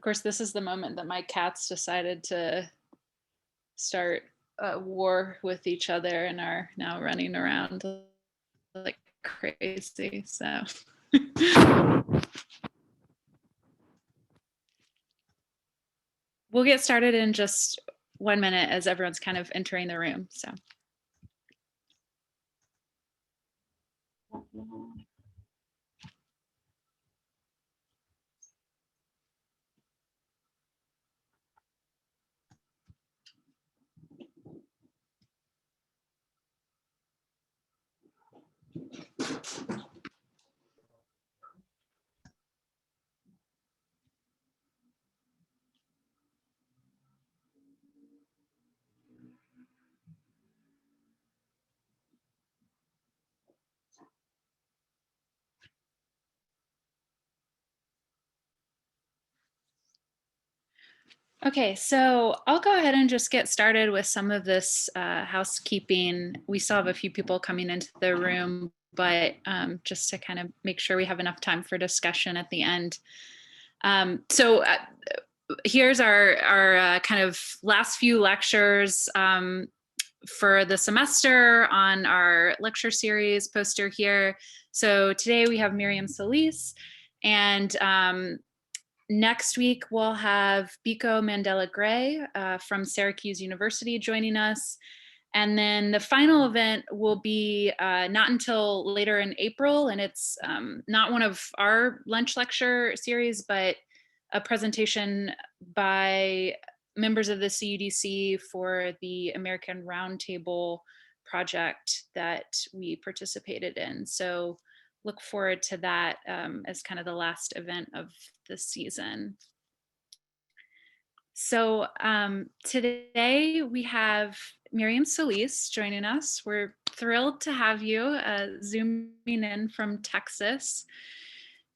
course, this is the moment that my cats decided to start a war with each other and are now running around like crazy. So we'll get started in just 1 minute as everyone's kind of entering the room. So. Okay, so I'll go ahead and just get started with some of this housekeeping. We still have a few people coming into the room, but just to kind of make sure we have enough time for discussion at the end. Here's our kind of last few lectures for the semester on our lecture series poster here. So today we have Miriam Solis, and next week, we'll have Biko Mandela Gray from Syracuse University joining us. And then the final event will be not until later in April, and it's not one of our lunch lecture series, but a presentation by members of the CUDC for the American Roundtable project that we participated in. So look forward to that as kind of the last event of the season. So today we have Miriam Solis joining us. We're thrilled to have you zooming in from Texas.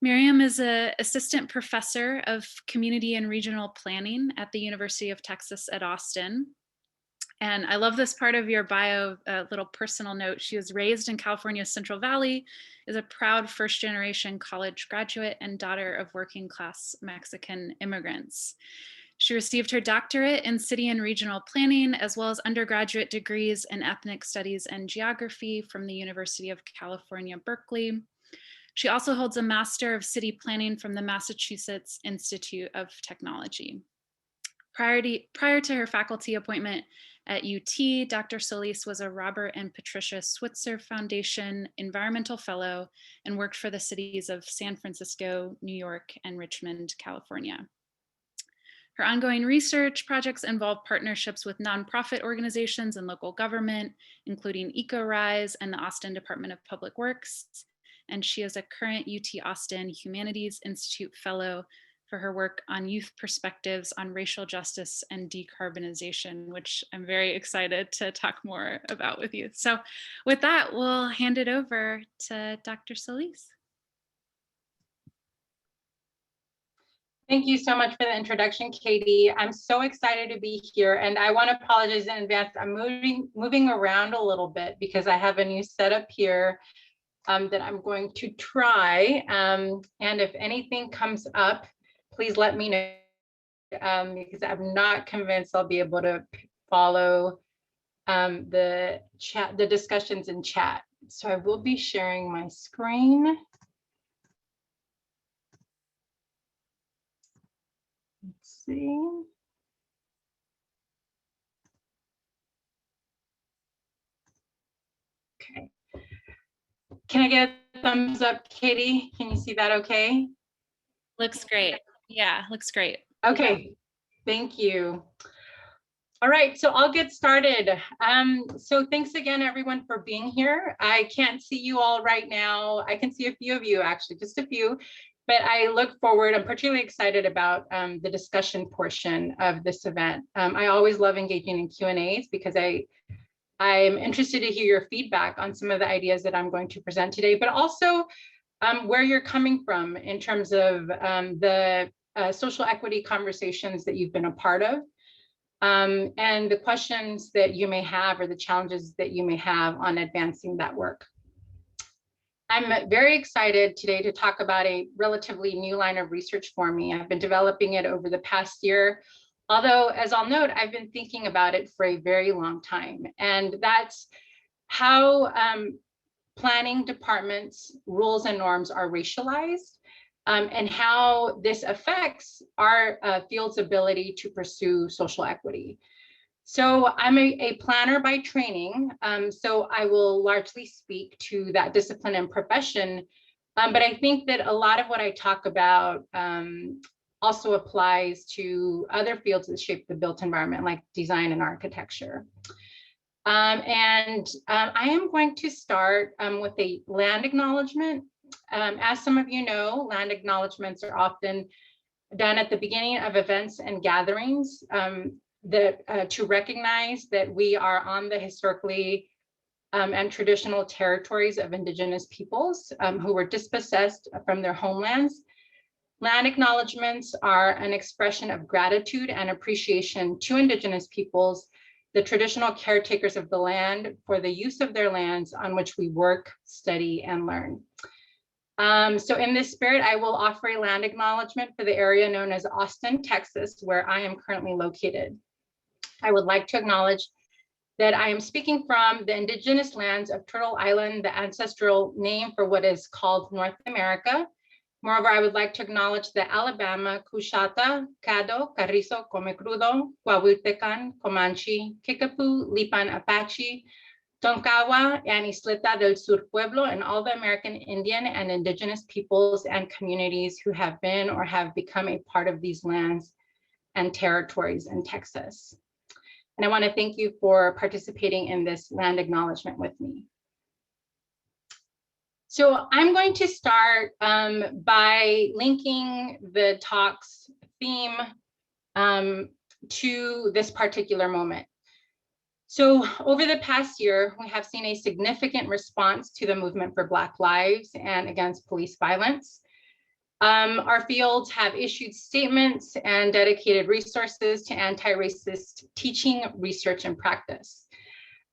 Miriam is an assistant professor of community and regional planning at the University of Texas at Austin. And I love this part of your bio, a little personal note. She was raised in California's Central Valley, is a proud first-generation college graduate and daughter of working-class Mexican immigrants. She received her doctorate in city and regional planning, as well as undergraduate degrees in ethnic studies and geography from the University of California, Berkeley. She also holds a Master of City Planning from the Massachusetts Institute of Technology. Prior to her faculty appointment at UT, Dr. Solis was a Robert and Patricia Switzer Foundation Environmental Fellow and worked for the cities of San Francisco, New York, and Richmond, California. Her ongoing research projects involve partnerships with nonprofit organizations and local government, including EcoRise and the Austin Department of Public Works. And she is a current UT Austin Humanities Institute Fellow for her work on youth perspectives on racial justice and decarbonization, which I'm very excited to talk more about with you. So with that, we'll hand it over to Dr. Solis. Thank you so much for the introduction, Katie. I'm so excited to be here, and I want to apologize in advance. I'm moving around a little bit because I have a new setup here that I'm going to try. And if anything comes up, please let me know because I'm not convinced I'll be able to follow the discussions in chat. So I will be sharing my screen. Let's see. Okay. Can I get a thumbs up, Katie? Can you see that okay? Looks great. Yeah, looks great. Okay, thank you. All right, so I'll get started. So thanks again, everyone, for being here. I can't see you all right now. I can see a few of you, actually, just a few, but I look forward. I'm particularly excited about the discussion portion of this event. I always love engaging in Q&As because I'm interested to hear your feedback on some of the ideas that I'm going to present today, but also where you're coming from in terms of the social equity conversations that you've been a part of, and the questions that you may have or the challenges that you may have on advancing that work. I'm very excited today to talk about a relatively new line of research for me. I've been developing it over the past year, although as I'll note, I've been thinking about it for a very long time. And that's how planning departments' rules and norms are racialized, and how this affects our field's ability to pursue social equity. So I'm a planner by training, so I will largely speak to that discipline and profession, but I think that a lot of what I talk about also applies to other fields that shape the built environment, like design and architecture. I am going to start with a land acknowledgement. As some of you know, land acknowledgements are often done at the beginning of events and gatherings to recognize that we are on the historically and traditional territories of Indigenous peoples who were dispossessed from their homelands. Land acknowledgements are an expression of gratitude and appreciation to Indigenous peoples, the traditional caretakers of the land, for the use of their lands on which we work, study, and learn. So in this spirit, I will offer a land acknowledgement for the area known as Austin, Texas, where I am currently located. I would like to acknowledge that I am speaking from the indigenous lands of Turtle Island, the ancestral name for what is called North America. Moreover, I would like to acknowledge the Alabama, Coushatta, Caddo, Carrizo, Comecrudo, Coahuiltecan, Comanche, Kickapoo, Lipan Apache, Tonkawa, and Isleta del Sur Pueblo, and all the American Indian and Indigenous peoples and communities who have been or have become a part of these lands and territories in Texas. And I want to thank you for participating in this land acknowledgement with me. So I'm going to start by linking the talk's theme to this particular moment. So over the past year, we have seen a significant response to the movement for Black lives and against police violence. Our fields have issued statements and dedicated resources to anti-racist teaching, research, and practice.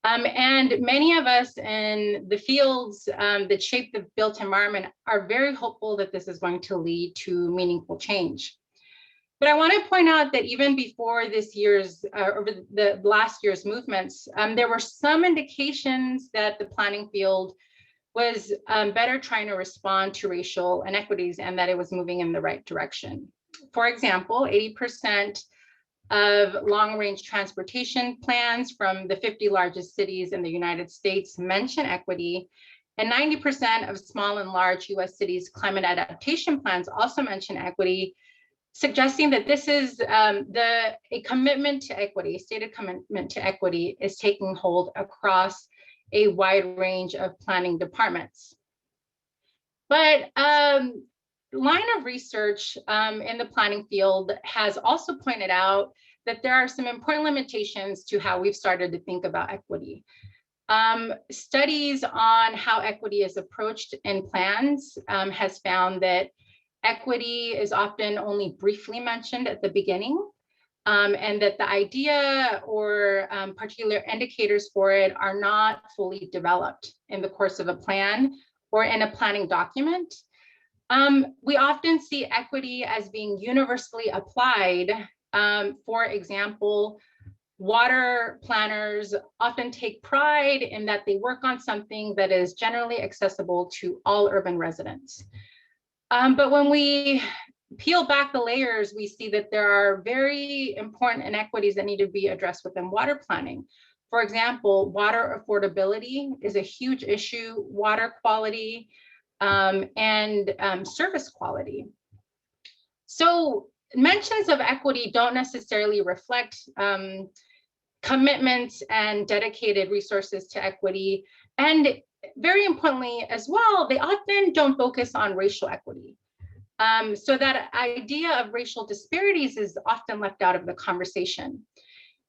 And many of us in the fields that shape the built environment are very hopeful that this is going to lead to meaningful change. But I want to point out that even before this year's, over the last year's movements, there were some indications that the planning field was better trying to respond to racial inequities and that it was moving in the right direction. For example, 80% of long-range transportation plans from the 50 largest cities in the United States mention equity, and 90% of small and large US cities' climate adaptation plans also mention equity, suggesting that this is a commitment to equity, a stated commitment to equity is taking hold across a wide range of planning departments. But line of research in the planning field has also pointed out that there are some important limitations to how we've started to think about equity. Studies on how equity is approached in plans has found that equity is often only briefly mentioned at the beginning, and that the idea or particular indicators for it are not fully developed in the course of a plan or in a planning document. We often see equity as being universally applied. For example, water planners often take pride in that they work on something that is generally accessible to all urban residents. But when we peel back the layers, we see that there are very important inequities that need to be addressed within water planning. For example, water affordability is a huge issue, water quality, and service quality. So mentions of equity don't necessarily reflect commitments and dedicated resources to equity. And very importantly as well, they often don't focus on racial equity. So that idea of racial disparities is often left out of the conversation.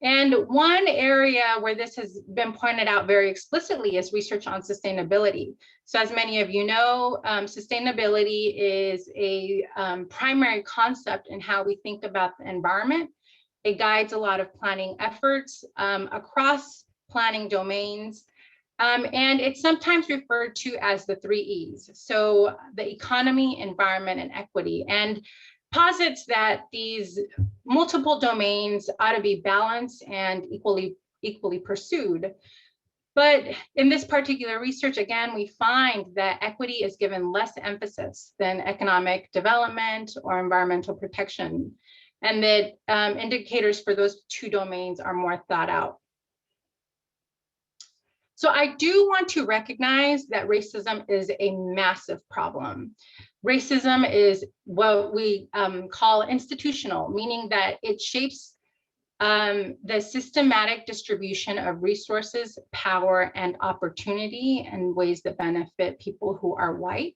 And one area where this has been pointed out very explicitly is research on sustainability. So as many of you know, sustainability is a primary concept in how we think about the environment. It guides a lot of planning efforts across planning domains. And it's sometimes referred to as the 3 E's. So the economy, environment, and equity, and posits that these multiple domains ought to be balanced and equally pursued. But in this particular research, again, we find that equity is given less emphasis than economic development or environmental protection, and that indicators for those 2 domains are more thought out. So I do want to recognize that racism is a massive problem. Racism is what we call institutional, meaning that it shapes the systematic distribution of resources, power, and opportunity in ways that benefit people who are white,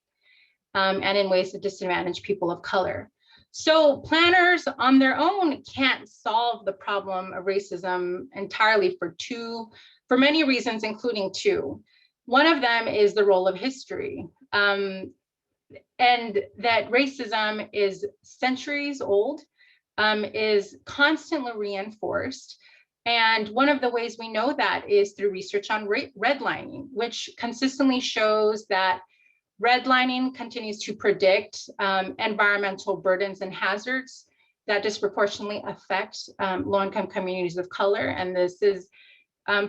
and in ways that disadvantage people of color. So planners on their own can't solve the problem of racism entirely for many reasons, including 2. One of them is the role of history, and that racism is centuries old, is constantly reinforced. And one of the ways we know that is through research on redlining, which consistently shows that redlining continues to predict environmental burdens and hazards that disproportionately affect low-income communities of color. And this is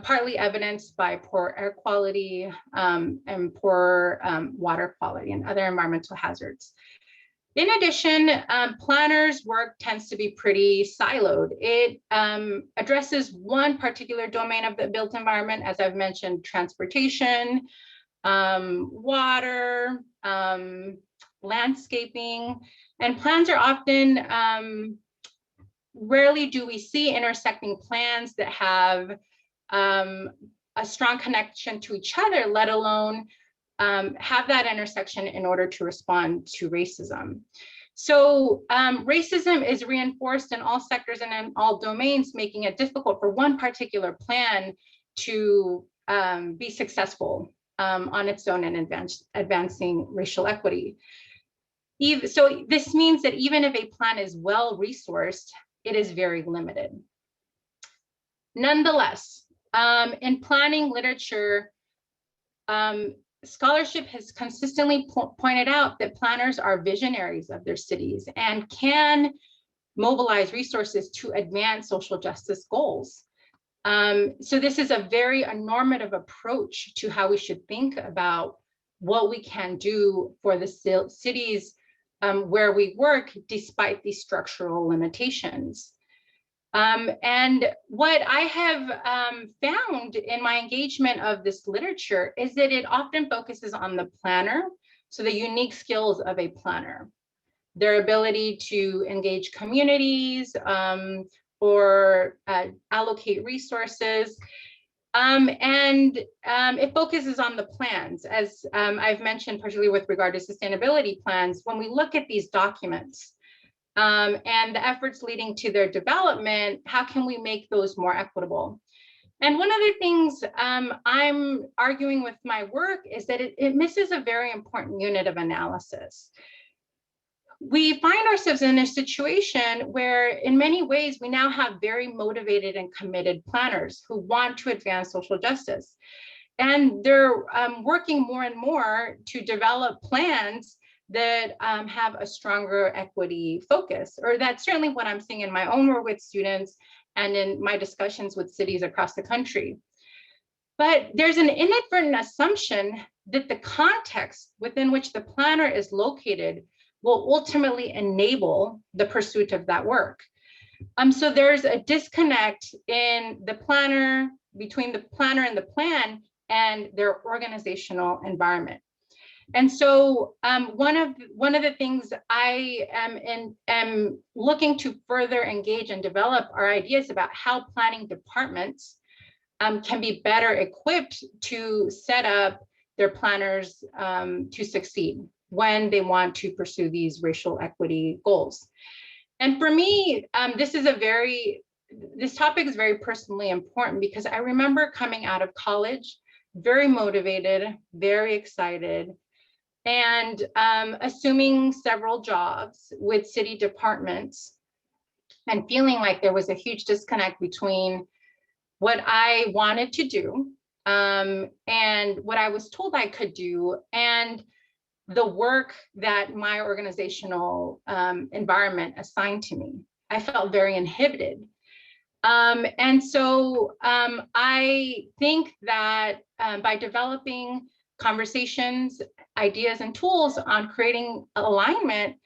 partly evidenced by poor air quality and poor water quality and other environmental hazards. In addition, planners' work tends to be pretty siloed. It addresses one particular domain of the built environment, as I've mentioned, transportation, water, landscaping, and plans are often, rarely do we see intersecting plans that have a strong connection to each other, let alone have that intersection in order to respond to racism. So racism is reinforced in all sectors and in all domains, making it difficult for one particular plan to be successful on its own and advancing racial equity. So this means that even if a plan is well resourced, it is very limited. Nonetheless, in planning literature, scholarship has consistently pointed out that planners are visionaries of their cities and can mobilize resources to advance social justice goals. So this is a very normative approach to how we should think about what we can do for the cities where we work, despite these structural limitations. And what I have found in my engagement of this literature is that it often focuses on the planner, so the unique skills of a planner, their ability to engage communities or allocate resources. And it focuses on the plans, as I've mentioned, particularly with regard to sustainability plans. When we look at these documents, and the efforts leading to their development, how can we make those more equitable? And one of the things I'm arguing with my work is that it misses a very important unit of analysis. We find ourselves in a situation where, in many ways, we now have very motivated and committed planners who want to advance social justice. And they're working more and more to develop plans that have a stronger equity focus, or that's certainly what I'm seeing in my own work with students and in my discussions with cities across the country. But there's an inadvertent assumption that the context within which the planner is located will ultimately enable the pursuit of that work. So there's a disconnect in the planner, between the planner and the plan and their organizational environment. And so one of the things I am looking to further engage and develop are ideas about how planning departments can be better equipped to set up their planners to succeed when they want to pursue these racial equity goals. And for me, this topic is very personally important because I remember coming out of college, very motivated, very excited, and assuming several jobs with city departments and feeling like there was a huge disconnect between what I wanted to do and what I was told I could do, and the work that my organizational environment assigned to me. I felt very inhibited. And so I think that by developing conversations, ideas, and tools on creating alignment,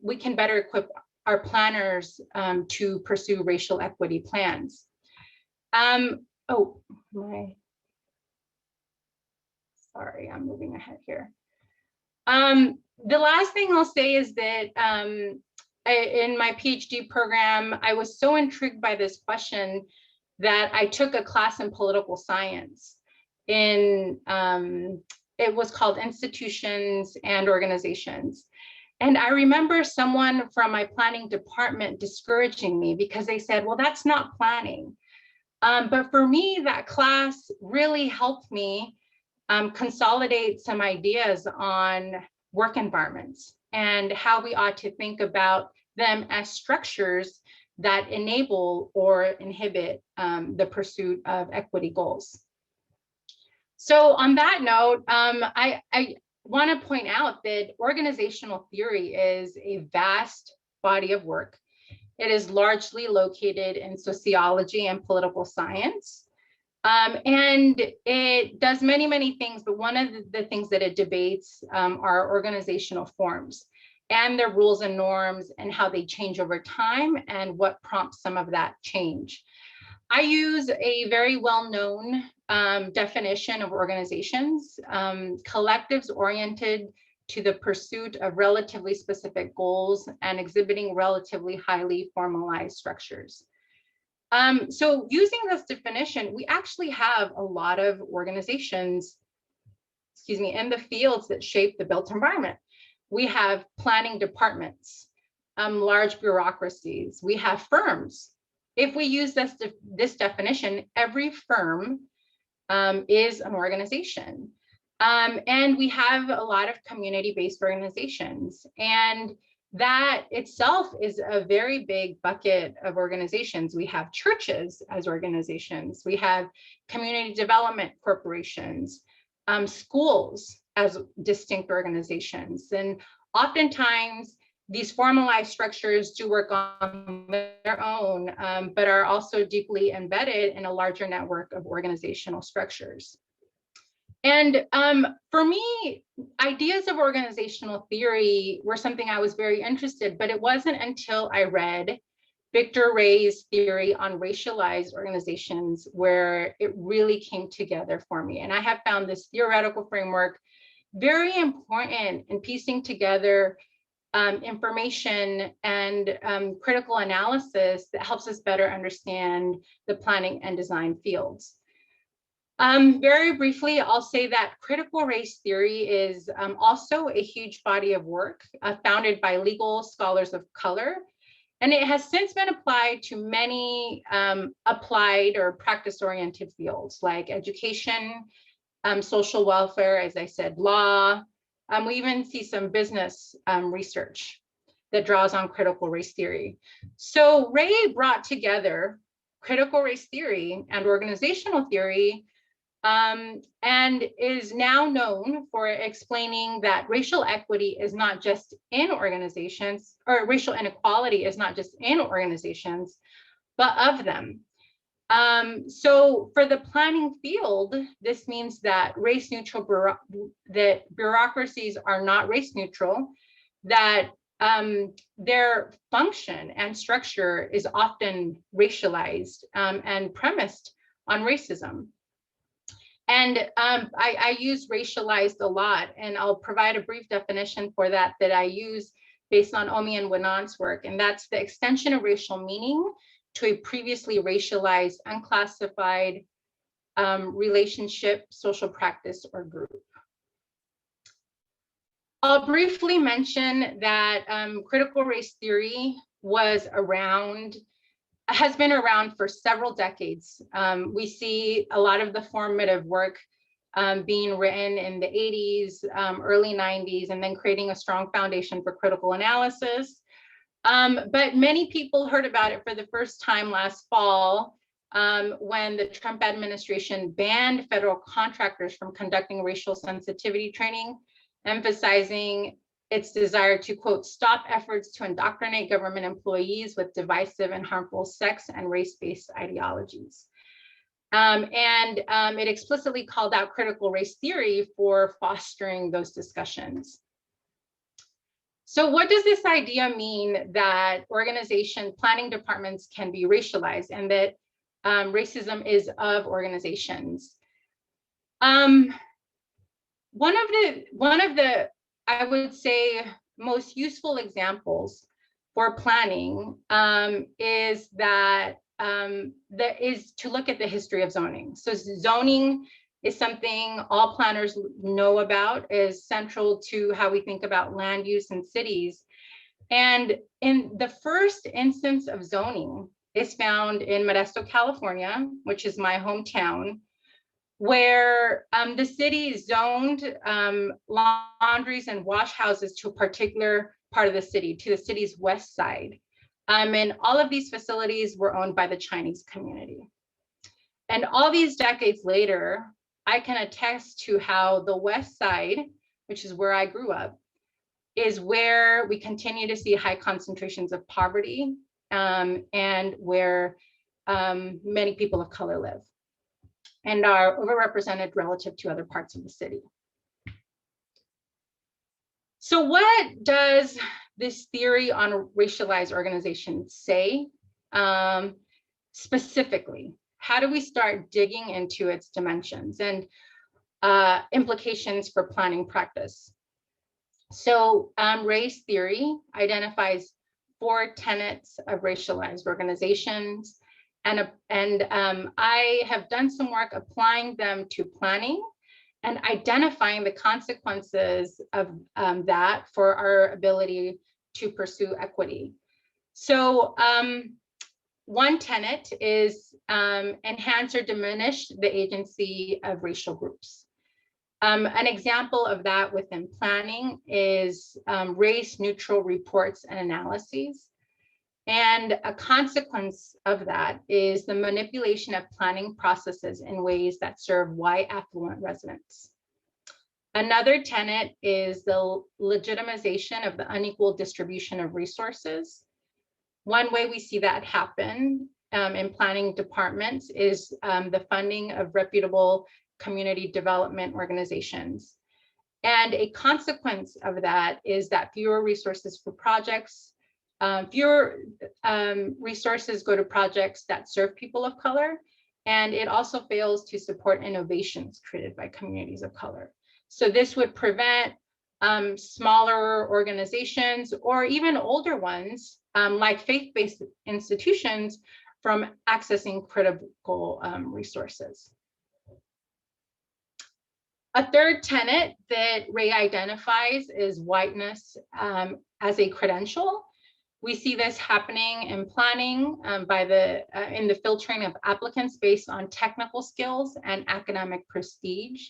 we can better equip our planners to pursue racial equity plans. Sorry, I'm moving ahead here. The last thing I'll say is that in my PhD program, I was so intrigued by this question that I took a class in political science. It was called Institutions and Organizations. And I remember someone from my planning department discouraging me because they said, well, that's not planning. But for me, that class really helped me consolidate some ideas on work environments and how we ought to think about them as structures that enable or inhibit the pursuit of equity goals. So on that note, I want to point out that organizational theory is a vast body of work. It is largely located in sociology and political science. And it does many, many things, but one of the things that it debates are organizational forms and their rules and norms and how they change over time and what prompts some of that change. I use a very well-known definition of organizations, collectives oriented to the pursuit of relatively specific goals and exhibiting relatively highly formalized structures. So using this definition, we actually have a lot of organizations, in the fields that shape the built environment. We have planning departments, large bureaucracies, we have firms. If we use this definition, every firm is an organization. And we have a lot of community-based organizations. And that itself is a very big bucket of organizations. We have churches as organizations. We have community development corporations, schools as distinct organizations. And oftentimes, these formalized structures do work on their own, but are also deeply embedded in a larger network of organizational structures. And for me, ideas of organizational theory were something I was very interested, but it wasn't until I read Victor Ray's theory on racialized organizations where it really came together for me. And I have found this theoretical framework very important in piecing together information and critical analysis that helps us better understand the planning and design fields. Very briefly, I'll say that critical race theory is also a huge body of work founded by legal scholars of color. And it has since been applied to many applied or practice-oriented fields like education, social welfare, as I said, law. We even see some business research that draws on critical race theory. So Ray brought together critical race theory and organizational theory and is now known for explaining that racial equity is not just in organizations, or racial inequality is not just in organizations, but of them. So for the planning field, this means that race neutral, that bureaucracies are not race neutral, that their function and structure is often racialized and premised on racism. And I use racialized a lot, and I'll provide a brief definition for that I use based on Omi and Winant's work, and that's the extension of racial meaning to a previously racialized, unclassified relationship, social practice, or group. I'll briefly mention that critical race theory has been around for several decades. We see a lot of the formative work being written in the 80s, early 90s, and then creating a strong foundation for critical analysis. But many people heard about it for the first time last fall when the Trump administration banned federal contractors from conducting racial sensitivity training, emphasizing its desire to, quote, stop efforts to indoctrinate government employees with divisive and harmful sex and race-based ideologies. It explicitly called out critical race theory for fostering those discussions. So what does this idea mean that organization planning departments can be racialized and that racism is of organizations? One of the I would say most useful examples for planning is to look at the history of zoning. So zoning is something all planners know about, is central to how we think about land use in cities. And in the first instance of zoning is found in Modesto, California, which is my hometown, where the city zoned laundries and wash houses to a particular part of the city, to the city's west side. And all of these facilities were owned by the Chinese community. And all these decades later, I can attest to how the west side, which is where I grew up, is where we continue to see high concentrations of poverty and where many people of color live and are overrepresented relative to other parts of the city. So what does this theory on racialized organizations say specifically? How do we start digging into its dimensions and implications for planning practice? So race theory identifies 4 tenets of racialized organizations. And I have done some work applying them to planning and identifying the consequences of that for our ability to pursue equity. So one tenet is enhance or diminish the agency of racial groups. An example of that within planning is race-neutral reports and analyses. And a consequence of that is the manipulation of planning processes in ways that serve white affluent residents. Another tenet is the legitimization of the unequal distribution of resources. One way we see that happen in planning departments is the funding of reputable community development organizations. And a consequence of that is that fewer resources for projects, fewer resources go to projects that serve people of color, and it also fails to support innovations created by communities of color. So this would prevent smaller organizations or even older ones like faith-based institutions from accessing critical resources. A third tenet that Ray identifies is whiteness as a credential. We see this happening in planning in the filtering of applicants based on technical skills and academic prestige.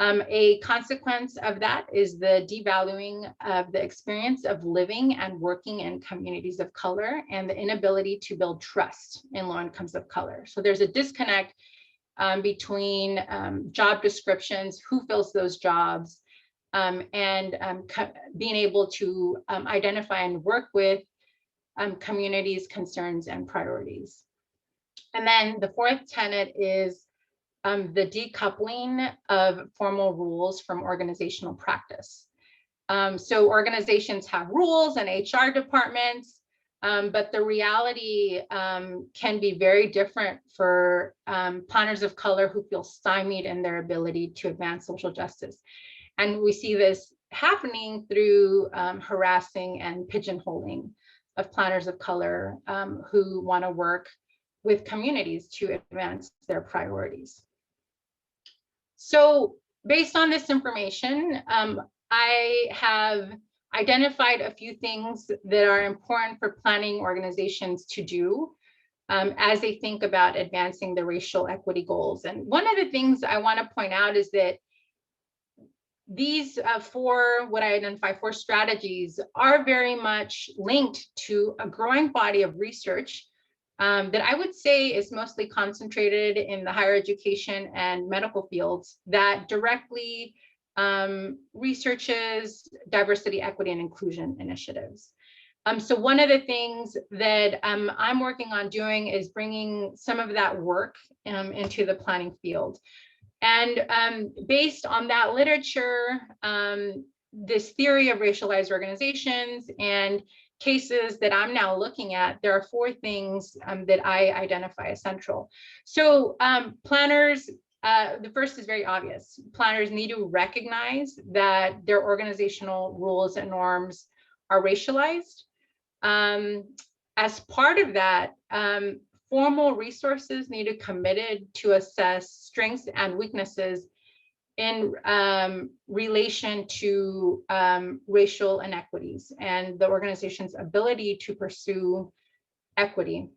A consequence of that is the devaluing of the experience of living and working in communities of color and the inability to build trust in low incomes of color. So there's a disconnect between job descriptions, who fills those jobs, and being able to identify and work with communities' concerns and priorities. And then the fourth tenet is the decoupling of formal rules from organizational practice. So organizations have rules and HR departments, but the reality can be very different for planners of color who feel stymied in their ability to advance social justice. And we see this happening through harassing and pigeonholing of planners of color who want to work with communities to advance their priorities. So based on this information, I have identified a few things that are important for planning organizations to do as they think about advancing the racial equity goals. And one of the things I want to point out is that these what I identify 4 strategies are very much linked to a growing body of research that I would say is mostly concentrated in the higher education and medical fields that directly researches diversity, equity, and inclusion initiatives. So one of the things that I'm working on doing is bringing some of that work into the planning field. And based on that literature, this theory of racialized organizations and cases that I'm now looking at, there are 4 things that I identify as central. So planners, the first is very obvious. Planners need to recognize that their organizational rules and norms are racialized. As part of that, formal resources need to be committed to assess strengths and weaknesses in relation to racial inequities and the organization's ability to pursue equity.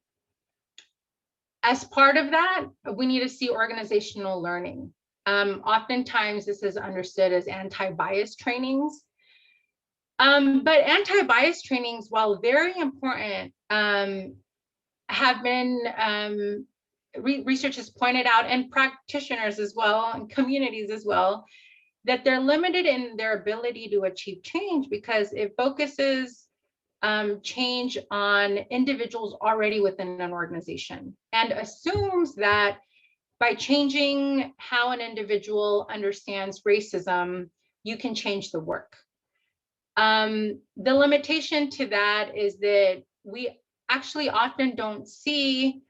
As part of that, we need to see organizational learning. Oftentimes, this is understood as anti-bias trainings. But anti-bias trainings, while very important, have been, research has pointed out, and practitioners as well, and communities as well, that they're limited in their ability to achieve change because it focuses change on individuals already within an organization and assumes that by changing how an individual understands racism, you can change the work. The limitation to that is that we actually often don't see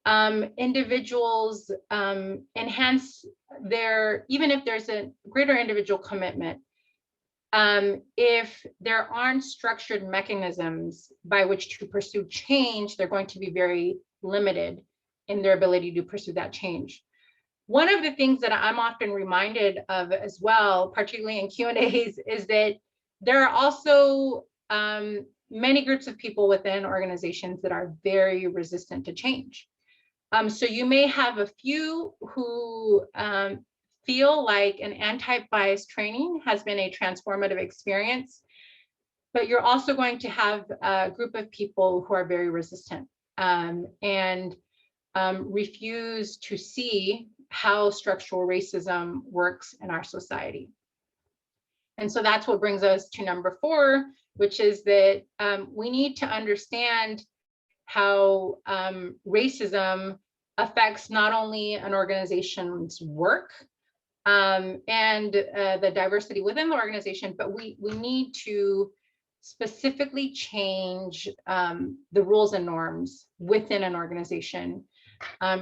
individuals enhance their, even if there's a greater individual commitment, if there aren't structured mechanisms by which to pursue change, they're going to be very limited in their ability to pursue that change. One of the things that I'm often reminded of as well, particularly in Q&As, is that there are also many groups of people within organizations that are very resistant to change. So you may have a few who feel like an anti-bias training has been a transformative experience, but you're also going to have a group of people who are very resistant and refuse to see how structural racism works in our society. And so that's what brings us to number 4, which is that we need to understand how racism affects not only an organization's work and the diversity within the organization, but we need to specifically change the rules and norms within an organization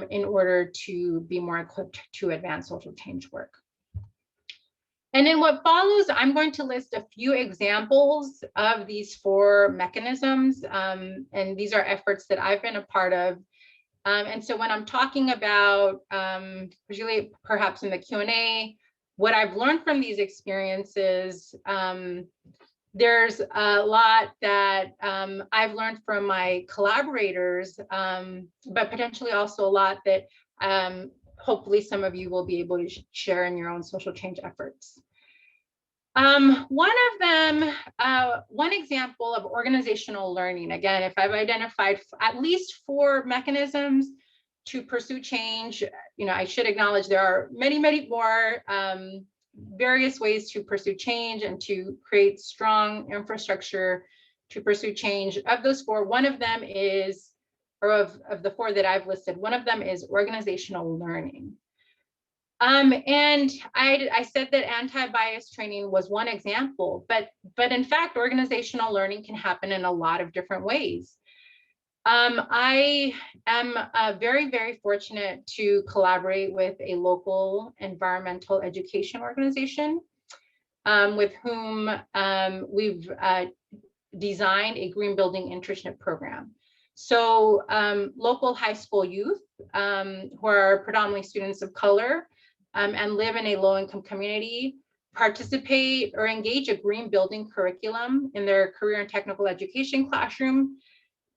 in order to be more equipped to advance social change work. And in what follows, I'm going to list a few examples of these 4 mechanisms, and these are efforts that I've been a part of. And so when I'm talking about, particularly perhaps in the Q&A, what I've learned from these experiences, there's a lot that I've learned from my collaborators, but potentially also a lot that hopefully some of you will be able to share in your own social change efforts. One of them, one example of organizational learning, again, if I've identified at least 4 mechanisms to pursue change, you know, I should acknowledge there are many, many more various ways to pursue change and to create strong infrastructure to pursue change. Of those 4, one of them is, or of the 4 that I've listed, one of them is organizational learning. And I said that anti-bias training was one example, but in fact, organizational learning can happen in a lot of different ways. I am very, very fortunate to collaborate with a local environmental education organization with whom we've designed a green building internship program. So local high school youth who are predominantly students of color and live in a low-income community participate or engage a green building curriculum in their career and technical education classroom,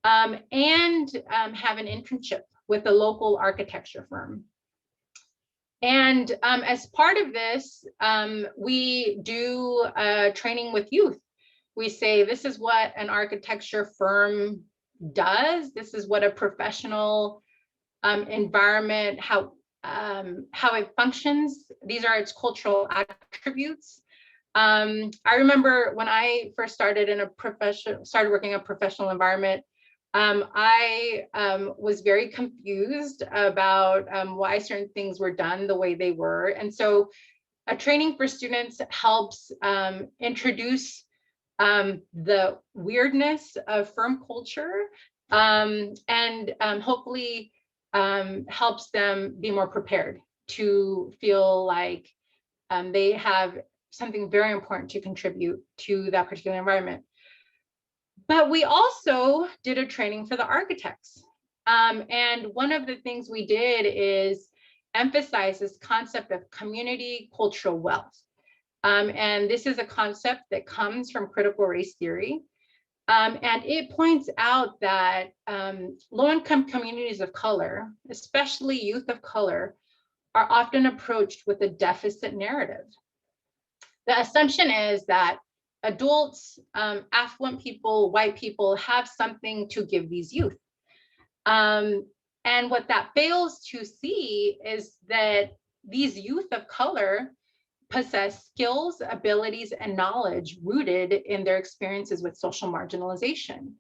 and have an internship with a local architecture firm. And as part of this, we do training with youth. We say, this is what an architecture firm does. This is what a professional environment, how it functions. These are its cultural attributes. I remember when I first started working in a professional environment, I was very confused about why certain things were done the way they were. And so a training for students helps introduce the weirdness of firm culture, and hopefully helps them be more prepared to feel like they have something very important to contribute to that particular environment. But we also did a training for the architects. And one of the things we did is emphasize this concept of community cultural wealth. And this is a concept that comes from critical race theory. And it points out that low-income communities of color, especially youth of color, are often approached with a deficit narrative. The assumption is that adults, affluent people, white people have something to give these youth. And what that fails to see is that these youth of color possess skills, abilities, and knowledge rooted in their experiences with social marginalization.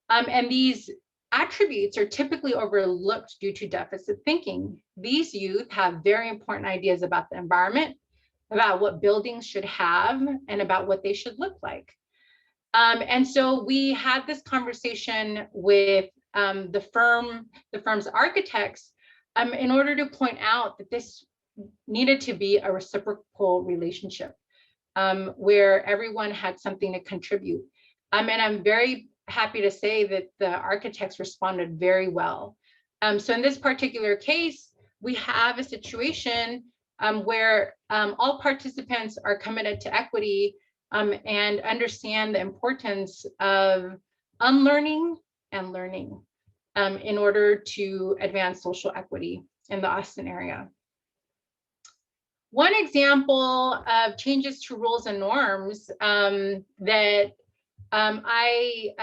And these attributes are typically overlooked due to deficit thinking. These youth have very important ideas about the environment, about what buildings should have, and about what they should look like. And so we had this conversation with the firm's architects in order to point out that this needed to be a reciprocal relationship where everyone had something to contribute. And I'm very happy to say that the architects responded very well. So in this particular case, we have a situation where all participants are committed to equity and understand the importance of unlearning and learning in order to advance social equity in the Austin area. One example of changes to rules and norms that I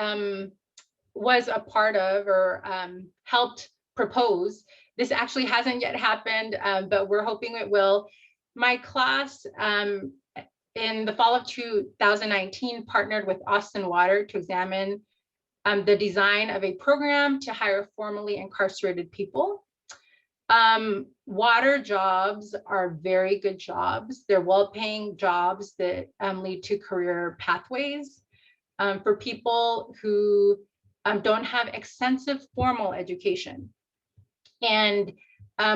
was a part of or helped propose. This actually hasn't yet happened, but we're hoping it will. My class in the fall of 2019 partnered with Austin Water to examine the design of a program to hire formerly incarcerated people. Water jobs are very good jobs. They're well-paying jobs that lead to career pathways for people who don't have extensive formal education. And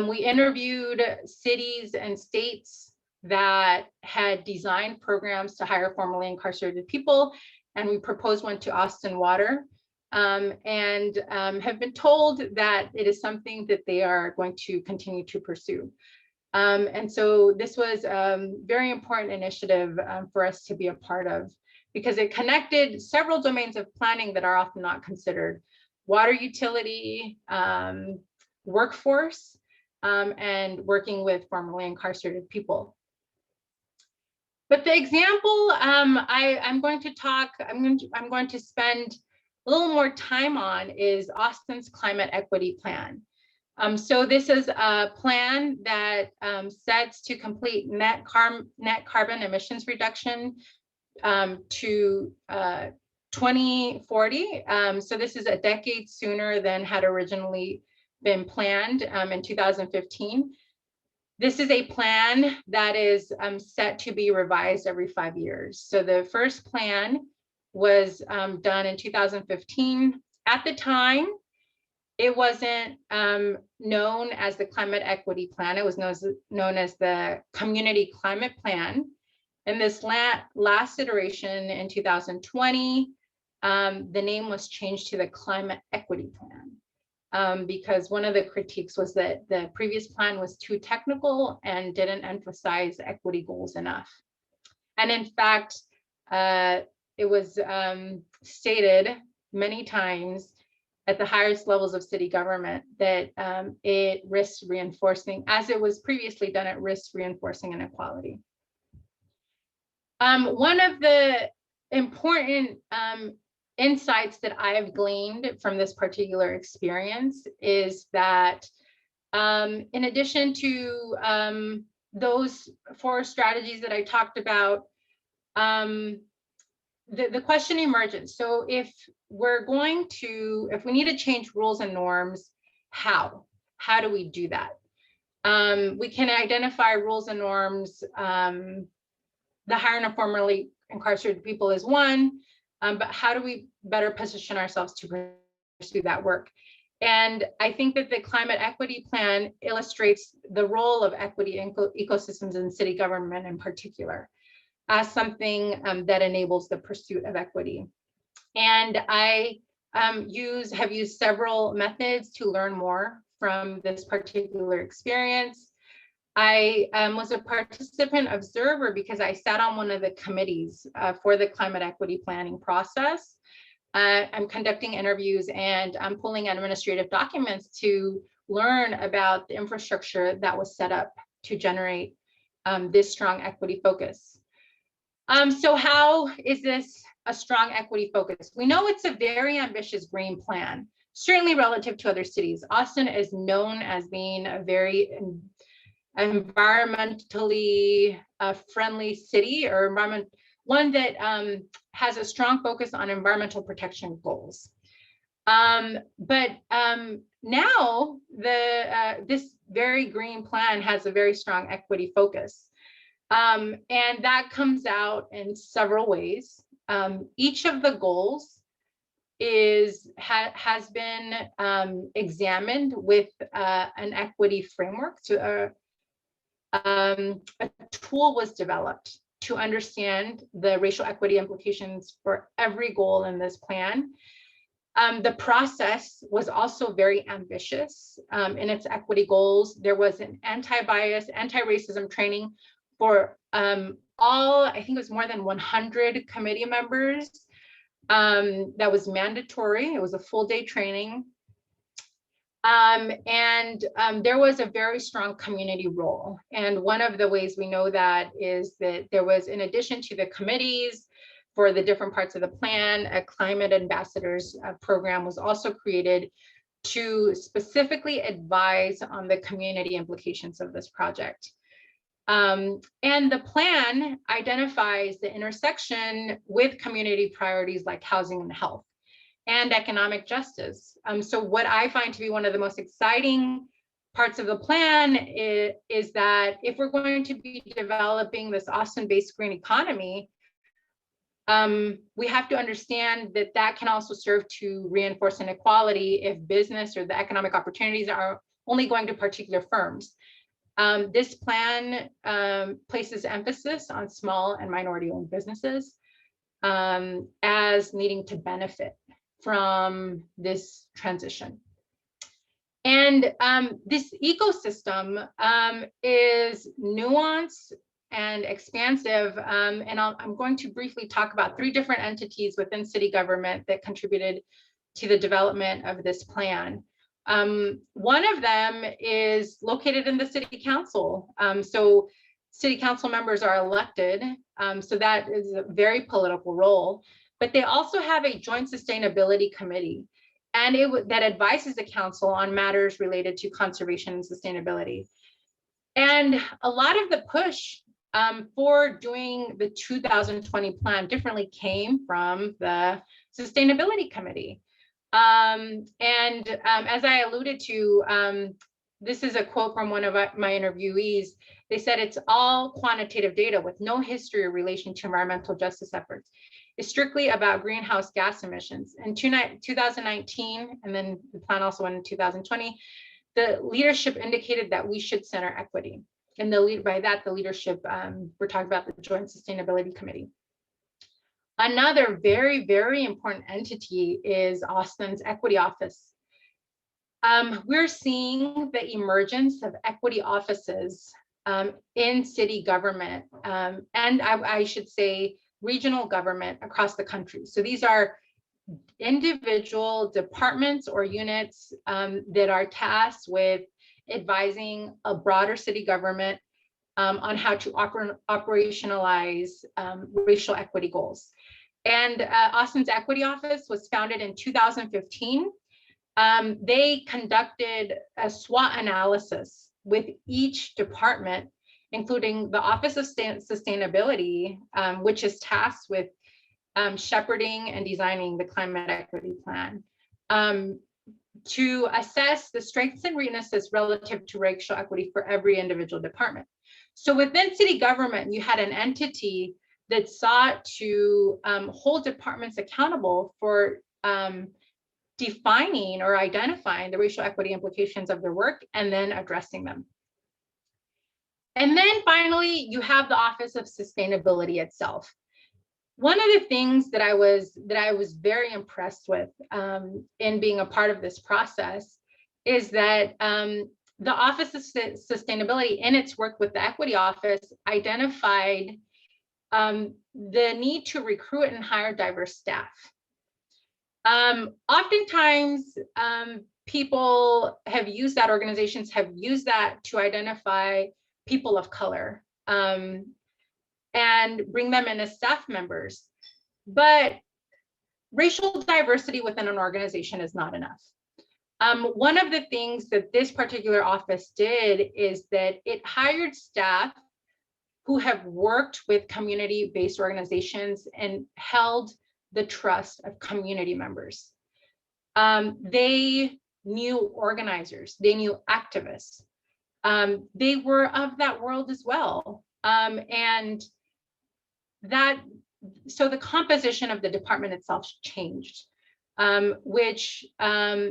we interviewed cities and states that had designed programs to hire formerly incarcerated people, and we proposed one to Austin Water. And have been told that it is something that they are going to continue to pursue. And so this was a very important initiative for us to be a part of, because it connected several domains of planning that are often not considered: water utility, workforce, and working with formerly incarcerated people. But the example I'm going to spend a little more time on is Austin's climate equity plan. So this is a plan that sets to complete net carbon emissions reduction to 2040. So this is a decade sooner than had originally been planned in 2015. This is a plan that is set to be revised every 5 years. So the first plan was done in 2015. At the time, it wasn't known as the climate equity plan. It was known as the community climate plan. And this last iteration in 2020, the name was changed to the climate equity plan because one of the critiques was that the previous plan was too technical and didn't emphasize equity goals enough. And in fact, it was stated many times at the highest levels of city government that it risks reinforcing, as it was previously done, it risks reinforcing inequality. One of the important insights that I've gleaned from this particular experience is that in addition to those 4 strategies that I talked about, the question emerges. So if we need to change rules and norms, how do we do that? We can identify rules and norms. The hiring of formerly incarcerated people is one, but how do we better position ourselves to pursue that work? And I think that the climate equity plan illustrates the role of equity in ecosystems in city government in particular as something that enables the pursuit of equity. And I have used several methods to learn more from this particular experience. I was a participant observer because I sat on one of the committees for the climate equity planning process. I'm conducting interviews and I'm pulling administrative documents to learn about the infrastructure that was set up to generate this strong equity focus. So how is this a strong equity focus? We know it's a very ambitious green plan, certainly relative to other cities. Austin is known as being a very environmentally friendly city, or one that has a strong focus on environmental protection goals. But now this very green plan has a very strong equity focus. And that comes out in several ways. Each of the goals has been examined with an equity framework. A tool was developed to understand the racial equity implications for every goal in this plan. The process was also very ambitious in its equity goals. There was an anti-bias, anti-racism training for I think it was more than 100 committee members. That was mandatory. It was a full day training. There was a very strong community role. And one of the ways we know that is that there was, in addition to the committees for the different parts of the plan, a climate ambassadors program was also created to specifically advise on the community implications of this project. And the plan identifies the intersection with community priorities like housing and health and economic justice. So what I find to be one of the most exciting parts of the plan is that if we're going to be developing this Austin-based green economy, we have to understand that that can also serve to reinforce inequality if business or the economic opportunities are only going to particular firms. This plan places emphasis on small and minority-owned businesses as needing to benefit from this transition. And this ecosystem is nuanced and expansive. And I'm going to briefly talk about 3 different entities within city government that contributed to the development of this plan. One of them is located in the city council. So city council members are elected. So that is a very political role, but they also have a joint sustainability committee, and that advises the council on matters related to conservation and sustainability. And a lot of the push for doing the 2020 plan differently came from the sustainability committee. As I alluded to, this is a quote from one of my interviewees. They said it's all quantitative data with no history or relation to environmental justice efforts. It's strictly about greenhouse gas emissions. In 2019, and then the plan also went in 2020, the leadership indicated that we should center equity. And by that, the leadership, we're talking about the Joint Sustainability Committee. Another very, very important entity is Austin's Equity Office. We're seeing the emergence of equity offices in city government, and I should say regional government across the country. So these are individual departments or units that are tasked with advising a broader city government on how to operationalize racial equity goals. And Austin's Equity Office was founded in 2015. They conducted a SWOT analysis with each department, including the Office of Sustainability, which is tasked with shepherding and designing the climate equity plan, to assess the strengths and weaknesses relative to racial equity for every individual department. So within city government, you had an entity that sought to hold departments accountable for defining or identifying the racial equity implications of their work and then addressing them. And then finally, you have the Office of Sustainability itself. One of the things that I was very impressed with in being a part of this process is that the Office of Sustainability, in its work with the Equity Office, identified the need to recruit and hire diverse staff. Oftentimes, people have used that, organizations have used that to identify people of color and bring them in as staff members. But racial diversity within an organization is not enough. One of the things that this particular office did is that it hired staff who have worked with community-based organizations and held the trust of community members. They knew organizers, they knew activists. They were of that world as well. So the composition of the department itself changed, which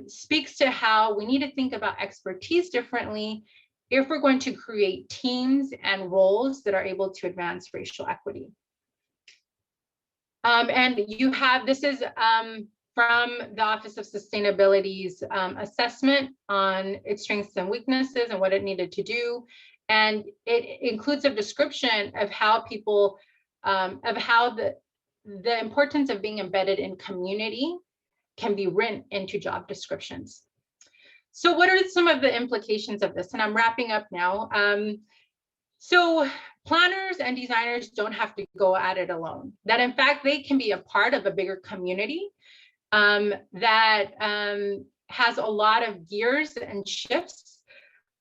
speaks to how we need to think about expertise differently if we're going to create teams and roles that are able to advance racial equity. And you have, this is from the Office of Sustainability's assessment on its strengths and weaknesses and what it needed to do. And it includes a description of how people, of how the importance of being embedded in community can be written into job descriptions. So what are some of the implications of this? And I'm wrapping up now. So planners and designers don't have to go at it alone. That in fact, they can be a part of a bigger community that has a lot of gears and shifts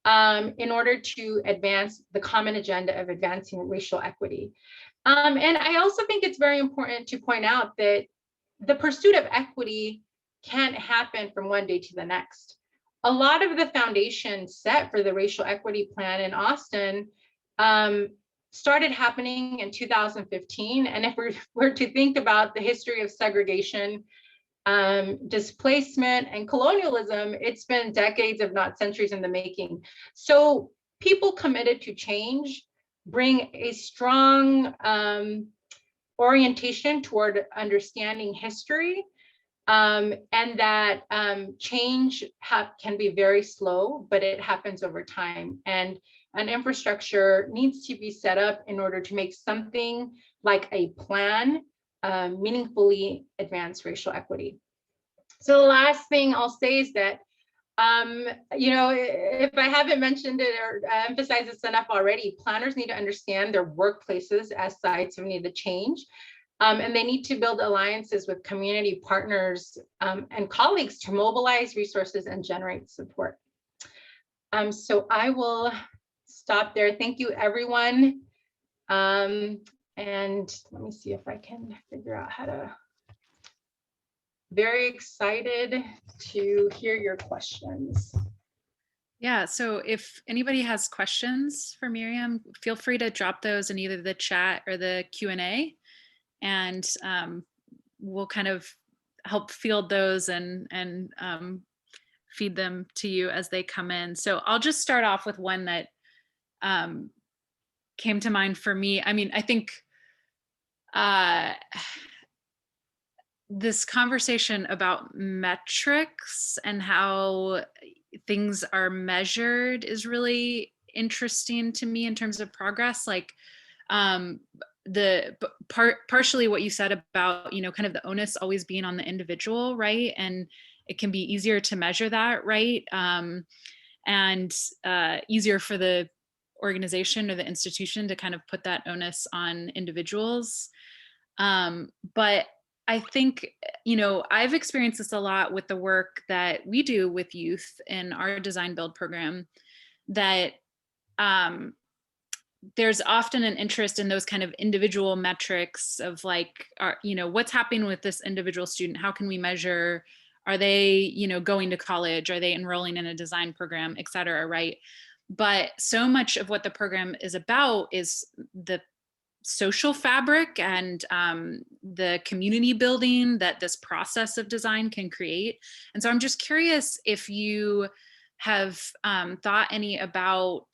in order to advance the common agenda of advancing racial equity. And I also think it's very important to point out that the pursuit of equity can't happen from one day to the next. A lot of the foundation set for the racial equity plan in Austin started happening in 2015. And if we were to think about the history of segregation, displacement, and colonialism, it's been decades, if not centuries, in the making. So people committed to change bring a strong orientation toward understanding history, and that change can be very slow, but it happens over time. And an infrastructure needs to be set up in order to make something like a plan meaningfully advance racial equity. So the last thing I'll say is that, you know, if I haven't mentioned it or emphasized this enough already, planners need to understand their workplaces as sites of needed change. And they need to build alliances with community partners and colleagues to mobilize resources and generate support. So I will stop there. Thank you, everyone. And let me see if I can figure out how to. Very excited to hear your questions. Yeah, so if anybody has questions for Miriam, feel free to drop those in either the chat or the Q&A, and we'll kind of help field those and feed them to you as they come in. So I'll just start off with one that came to mind for me. I mean, I think this conversation about metrics and how things are measured is really interesting to me in terms of progress. Like partially what you said about, you know, kind of the onus always being on the individual, right? And it can be easier to measure that, right? And easier for the organization or the institution to kind of put that onus on individuals. But I think, I've experienced this a lot with the work that we do with youth in our design build program, that um, there's often an interest in those kind of individual metrics of like, what's happening with this individual student? How can we measure? Are they, going to college? Are they enrolling in a design program, et cetera, right? But so much of what the program is about is the social fabric and the community building that this process of design can create. And so I'm just curious if you have thought any about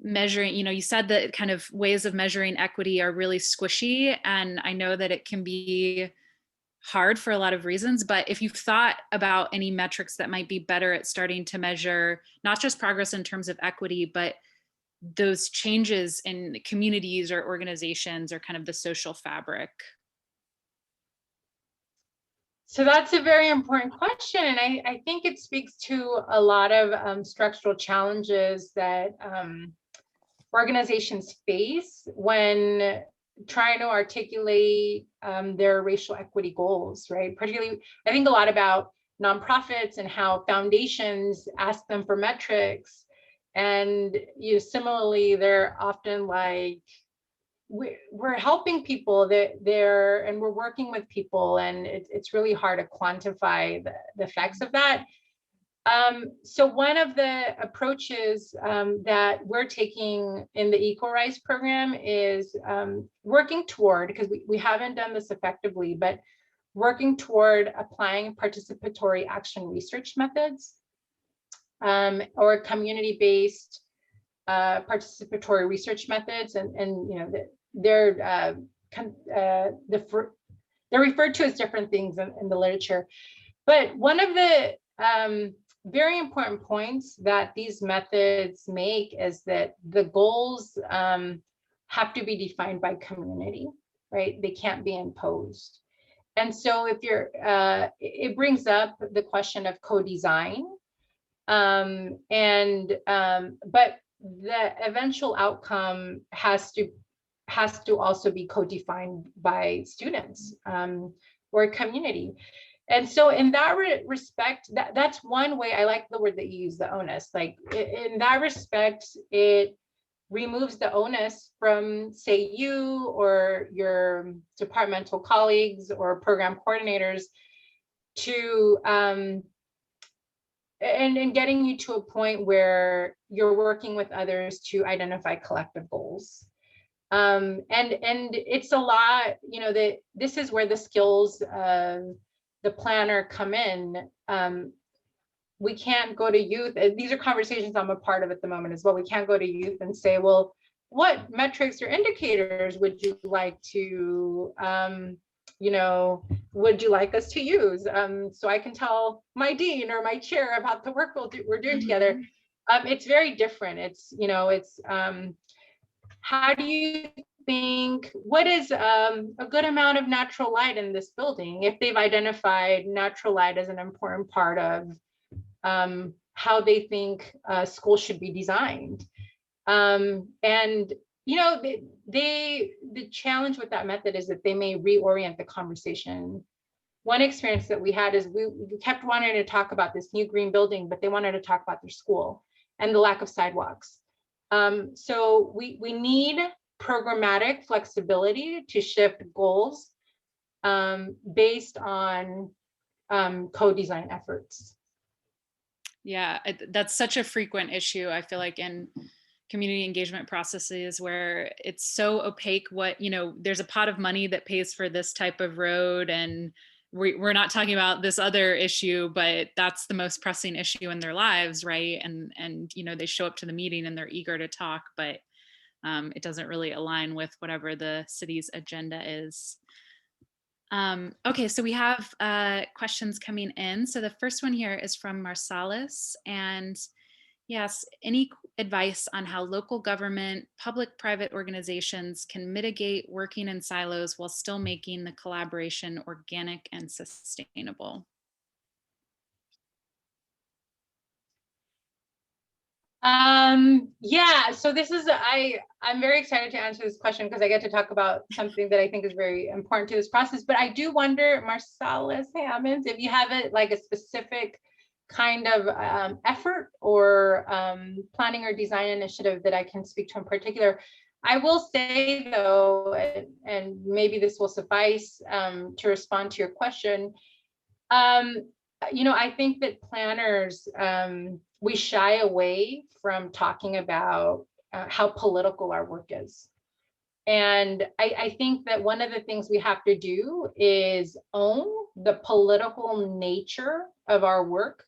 measuring, you said that kind of ways of measuring equity are really squishy, and I know that it can be hard for a lot of reasons, but if you've thought about any metrics that might be better at starting to measure not just progress in terms of equity, but those changes in communities or organizations or kind of the social fabric. So that's a very important question. And I think it speaks to a lot of structural challenges that organizations face when trying to articulate their racial equity goals, right? Particularly, I think a lot about nonprofits and how foundations ask them for metrics. And similarly, they're often like, we're helping people there, and we're working with people, and it's really hard to quantify the effects of that. So one of the approaches that we're taking in the EcoRise program is working toward, because we haven't done this effectively, but working toward applying participatory action research methods or community-based participatory research methods, and they're referred to as different things in the literature. But one of the very important points that these methods make is that the goals have to be defined by community, right? They can't be imposed. And so if it brings up the question of co-design, but the eventual outcome has to also be co-defined by students or community. And so in that respect, that's one way. I like the word that you use, the onus. Like in that respect, it removes the onus from, say, you or your departmental colleagues or program coordinators to and getting you to a point where you're working with others to identify collective goals. And it's a lot, that this is where the skills of the planner come in. We can't go to youth. These are conversations I'm a part of at the moment as well. We can't go to youth and say, well, what metrics or indicators would you like to would you like us to use? So I can tell my dean or my chair about the work we're doing together. It's very different. It's how do you think, what is a good amount of natural light in this building, if they've identified natural light as an important part of how they think schools should be designed. And the challenge with that method is that they may reorient the conversation. One experience that we had is we kept wanting to talk about this new green building, but they wanted to talk about their school and the lack of sidewalks. So we need programmatic flexibility to shift goals based on co-design efforts. Yeah, that's such a frequent issue, I feel like, in community engagement processes, where it's so opaque what, there's a pot of money that pays for this type of road, and we're not talking about this other issue, but that's the most pressing issue in their lives, right? And they show up to the meeting and they're eager to talk, but it doesn't really align with whatever the city's agenda is. Okay, so we have questions coming in. So the first one here is from Marsalis, and yes, any advice on how local government, public-private organizations can mitigate working in silos while still making the collaboration organic and sustainable? Yeah, so this is, I'm very excited to answer this question because I get to talk about something that I think is very important to this process. But I do wonder, Marsalis Hammonds, if you have like a specific kind of effort or planning or design initiative that I can speak to in particular. I will say though, and maybe this will suffice to respond to your question. I think that planners, we shy away from talking about how political our work is. And I think that one of the things we have to do is own the political nature of our work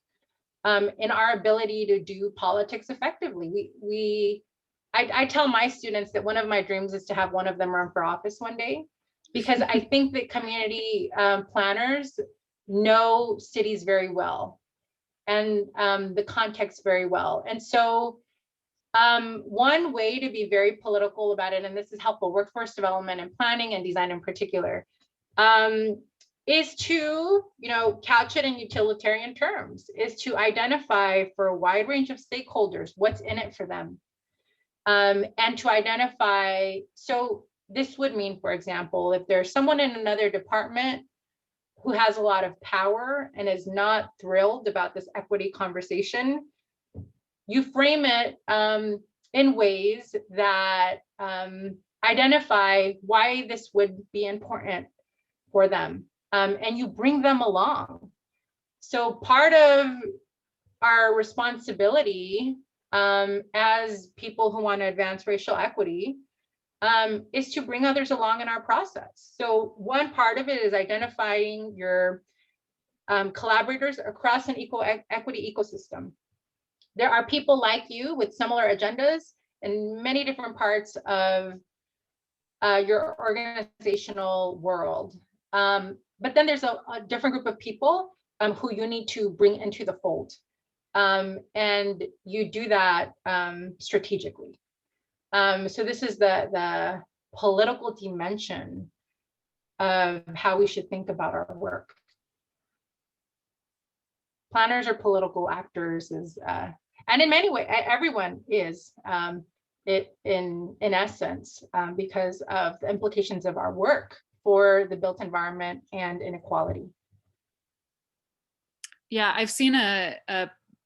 and our ability to do politics effectively. I tell my students that one of my dreams is to have one of them run for office one day, because I think that community planners know cities very well and the context very well. And so one way to be very political about it, and this is helpful, workforce development and planning and design in particular, is to, couch it in utilitarian terms, is to identify for a wide range of stakeholders what's in it for them. And to identify, so this would mean, for example, if there's someone in another department who has a lot of power and is not thrilled about this equity conversation, you frame it in ways that identify why this would be important for them, and you bring them along. So part of our responsibility as people who want to advance racial equity is to bring others along in our process. So one part of it is identifying your collaborators across an equity ecosystem. There are people like you with similar agendas in many different parts of your organizational world. But then there's a different group of people who you need to bring into the fold. And you do that strategically. So this is the political dimension of how we should think about our work. Planners are political actors, and in many ways, everyone is in essence, because of the implications of our work for the built environment and inequality. Yeah, I've seen a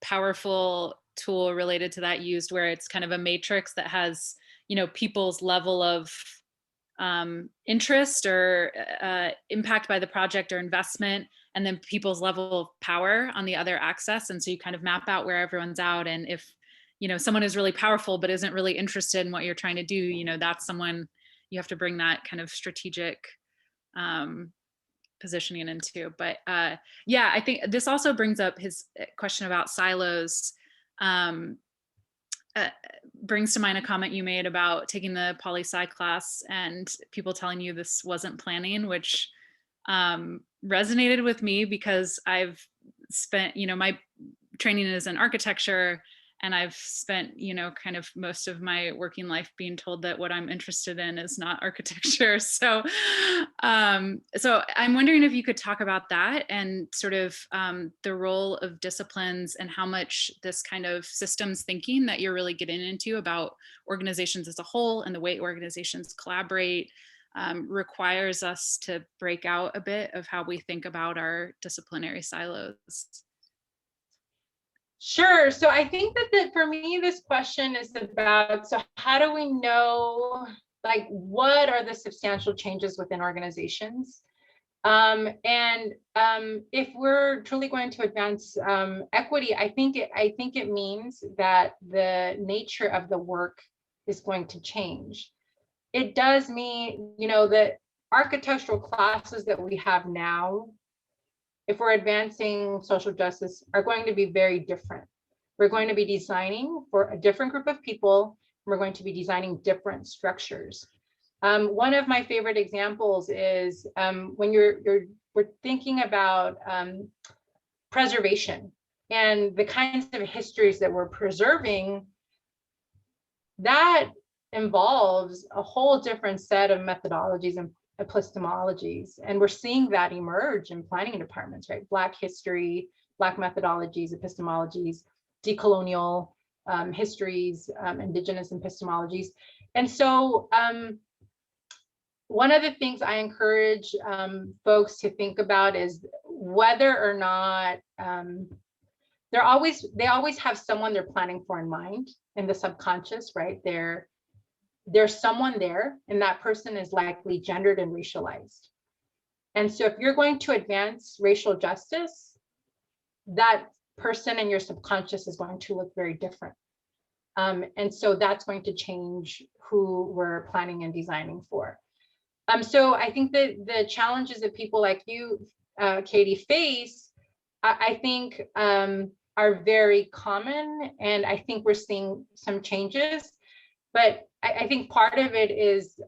powerful tool related to that used where it's kind of a matrix that has, people's level of interest or impact by the project or investment, and then people's level of power on the other axis. And so you kind of map out where everyone's out. And if, someone is really powerful but isn't really interested in what you're trying to do, that's someone you have to bring that kind of strategic positioning into. But yeah, I think this also brings up his question about silos. Brings to mind a comment you made about taking the poli-sci class and people telling you this wasn't planning, which resonated with me because I've spent, my training is in architecture, and I've spent, kind of most of my working life being told that what I'm interested in is not architecture. So, so I'm wondering if you could talk about that and sort of the role of disciplines and how much this kind of systems thinking that you're really getting into about organizations as a whole and the way organizations collaborate requires us to break out a bit of how we think about our disciplinary silos. Sure. So I think that for me, this question is about, so how do we know, like, what are the substantial changes within organizations? If we're truly going to advance equity, I think it means that the nature of the work is going to change. It does mean, that architectural classes that we have now, if we're advancing social justice, are going to be very different. We're going to be designing for a different group of people. We're going to be designing different structures. One of my favorite examples is when we're thinking about preservation and the kinds of histories that we're preserving. That involves a whole different set of methodologies and epistemologies. And we're seeing that emerge in planning departments, right? Black history, Black methodologies, epistemologies, decolonial histories, indigenous epistemologies. And so one of the things I encourage folks to think about is whether or not they always have someone they're planning for in mind in the subconscious, right? There's someone there, and that person is likely gendered and racialized. And so if you're going to advance racial justice, that person in your subconscious is going to look very different. And so that's going to change who we're planning and designing for. So I think that the challenges that people like you, Katie, face, I think are very common, and I think we're seeing some changes. But I think part of it is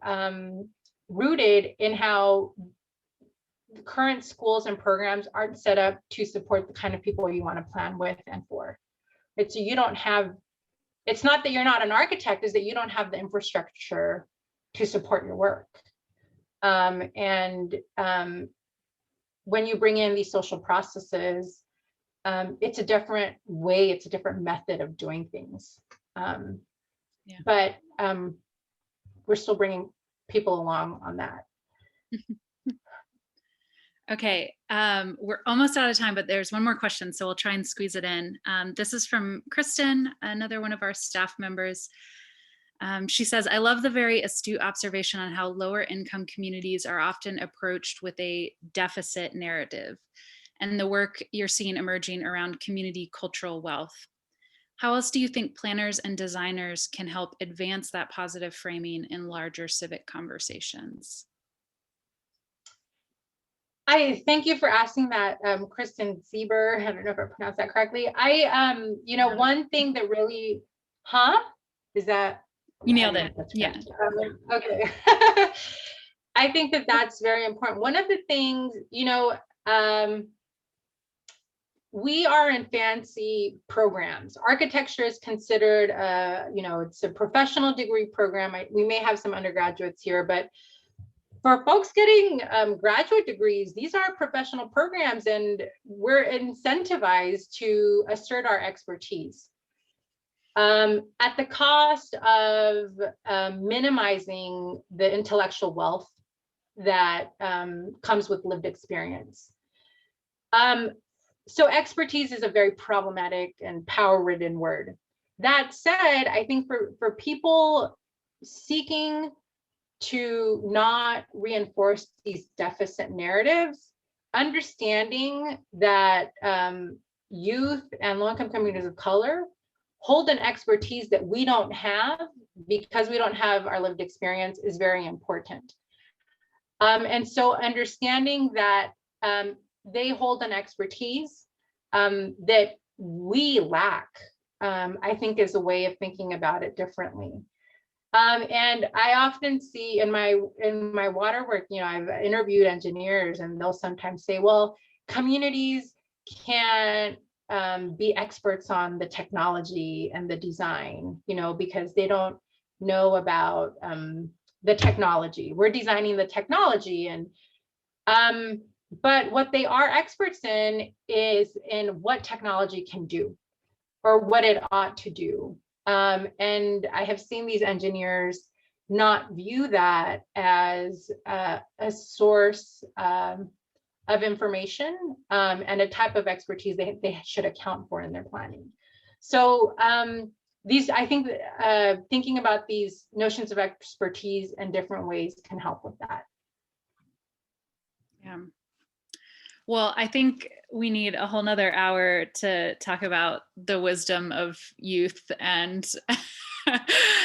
rooted in how current schools and programs aren't set up to support the kind of people you want to plan with and for. It's you don't have, it's not that you're not an architect, is that you don't have the infrastructure to support your work. When you bring in these social processes, it's a different way, it's a different method of doing things. But we're still bringing people along on that. Okay, we're almost out of time, but there's one more question, so we'll try and squeeze it in. This is from Kristen, another one of our staff members. She says, I love the very astute observation on how lower income communities are often approached with a deficit narrative and the work you're seeing emerging around community cultural wealth. How else do you think planners and designers can help advance that positive framing in larger civic conversations? I thank you for asking that, Kristen Sieber. I don't know if I pronounced that correctly. You know, one thing that really, is that? You nailed it. Yeah. Okay. I think that that's very important. One of the things, you know, we are in fancy programs. Architecture is considered, you know, it's a professional degree program. We may have some undergraduates here, but for folks getting graduate degrees, these are professional programs, and we're incentivized to assert our expertise at the cost of minimizing the intellectual wealth that comes with lived experience. So expertise is a very problematic and power-ridden word. That said, I think for people seeking to not reinforce these deficit narratives, understanding that youth and low-income communities of color hold an expertise that we don't have because we don't have our lived experience is very important. And so understanding that they hold an expertise that we lack, I think is a way of thinking about it differently. And I often see in my water work, you know, I've interviewed engineers, and they'll sometimes say, well, communities can't be experts on the technology and the design, you know, because they don't know about the technology. We're designing the technology, and but what they are experts in is in what technology can do or what it ought to do. And I have seen these engineers not view that as a source of information and a type of expertise they should account for in their planning. So I think thinking about these notions of expertise in different ways can help with that. Yeah. Well, I think we need a whole nother hour to talk about the wisdom of youth and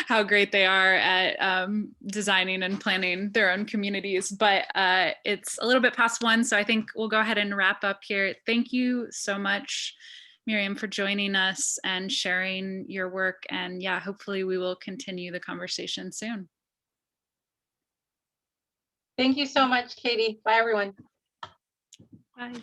how great they are at designing and planning their own communities. But it's a little bit past 1, so I think we'll go ahead and wrap up here. Thank you so much, Miriam, for joining us and sharing your work. And yeah, hopefully we will continue the conversation soon. Thank you so much, Katie. Bye, everyone. Bye.